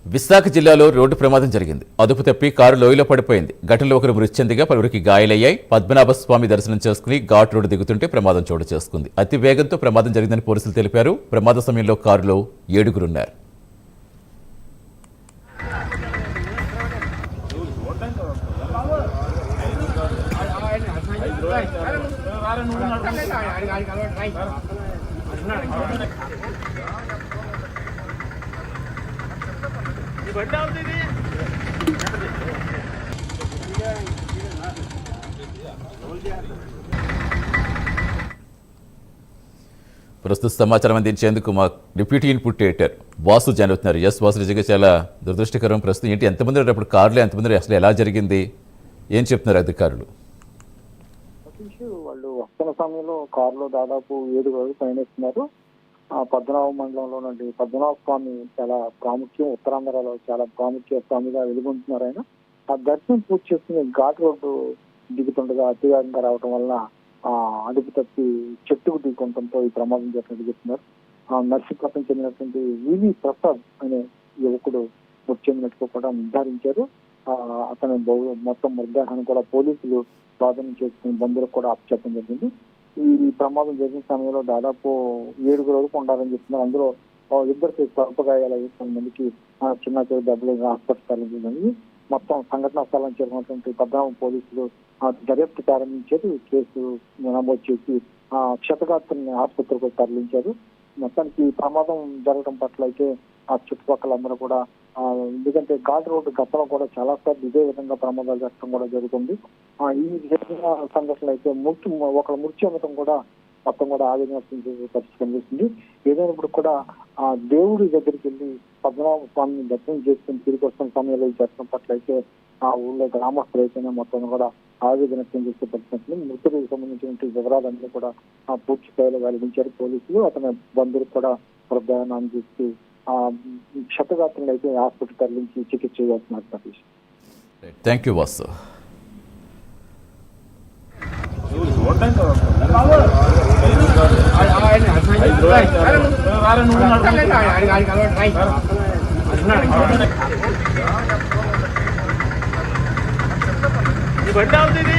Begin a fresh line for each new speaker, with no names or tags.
విశాఖ జిల్లాలో రోడ్డు ప్రమాదం జరిగింది. అదుపు తప్పి కారు లోయలో పడిపోయింది. ఘటనలో ఒకరు మృతి చెందిగా పలువురికి గాయాలయ్యాయి. పద్మనాభ స్వామి దర్శనం చేసుకుని ఘాట్ రోడ్డు దిగుతుంటే ప్రమాదం చోటు చేసుకుంది. అతి వేగంతో ప్రమాదం జరిగిందని పోలీసులు తెలిపారు. ప్రమాద సమయంలో కారులో 7గురున్నారు. ప్రస్తుత సమాచారం అందించేందుకు మా deputy input editor Vasu join అవుతున్నారు. ఎస్ వాసు, నిజంగా చాలా దురదృష్టకరం. ప్రస్తుతం ఏంటి, ఎంతమంది ఉన్నప్పుడు కారులో ఎంతమంది, అసలు ఎలా జరిగింది, ఏం చెప్తున్నారు అధికారులు?
వాళ్ళు వస్తున్న సమయంలో కారులో దాదాపు 7 వరకు పయనిస్తున్నారు. పద్మనాభ మండలంలో నుండి పద్మనాభ స్వామి చాలా ప్రాముఖ్యం, ఉత్తరాంధ్రలో చాలా ప్రాముఖ్య స్వామిగా వెలుగొంటున్నారు ఆయన. ఆ దర్శనం పూర్తి చేసుకుని ఘాట్ రోడ్డు దిగుతుండగా అతివేగంగా రావడం వల్ల అదుపు తప్పి చెట్టుకు ఢీకొనడంతో ఈ ప్రమాదం జరిగినట్టు చెప్తున్నారు. నర్సీపట్నం చెందినటువంటి వివి ప్రసాద్ అనే యువకుడు మృతి చెందినట్టుగా కూడా నిర్ధారించారు. అతని మొత్తం మృతదేహాన్ని కూడా పోలీసులు స్వాధీనం చేసుకుని బంధువులకు కూడా అప్పచెప్పడం జరిగింది. ఈ ప్రమాదం జరిగిన సమయంలో దాదాపు 7 వరకు ఉండాలని చెప్తున్నారు. అందులో 2 స్వల్ప గాయాలు 5 మందికి చిన్న చిన్న దెబ్బలు హాస్పిటల్ తరలించింది. మొత్తం సంఘటనా స్థలాన్ని చేరినటువంటి పద్మనాభం పోలీసులు దర్యాప్తు ప్రారంభించారు. కేసు నమోదు చేసి క్షతగాత్రుల్ని ఆసుపత్రికి తరలించారు. మొత్తానికి ఈ ప్రమాదం జరగడం పట్ల అయితే ఆ చుట్టుపక్కల అందరూ కూడా, ఎందుకంటే ఘాట్ రోడ్డు గతంలో కూడా చాలా సార్లు ఇదే విధంగా ప్రమాదాలు జరగడం కూడా జరుగుతుంది. ఈ జరిగిన సంఘటనలు అయితే ఒకళ్ళ మృతి చెందడం కూడా మొత్తం కూడా ఆవేదన పరిస్థితి కనిపిస్తుంది. ఏదైనప్పుడు కూడా ఆ దేవుడి దగ్గరికి వెళ్ళి పద్మనాభ స్వామిని దర్శనం చేసుకుని తిరిగి వస్తున్న సమయంలో ఈ దర్శనం పట్ల అయితే ఆ ఊళ్ళో గ్రామస్తులు అయితేనే మొత్తం కూడా ఆవేదన వ్యక్తం చేసే పరిస్థితి. మృతులకు సంబంధించినటువంటి వివరాలన్నీ కూడా పూర్తి స్థాయిలో వెల్లడించారు పోలీసులు. అతని బంధువులకు కూడా మృతదేహాన్ని అందిస్తూ క్షతగాత్రులు అయితే హాస్పిటల్ తరలించి చికిత్స చేస్తున్నారు. Satish,
thank you Vasu.
ఈ బండి అవుతుంది.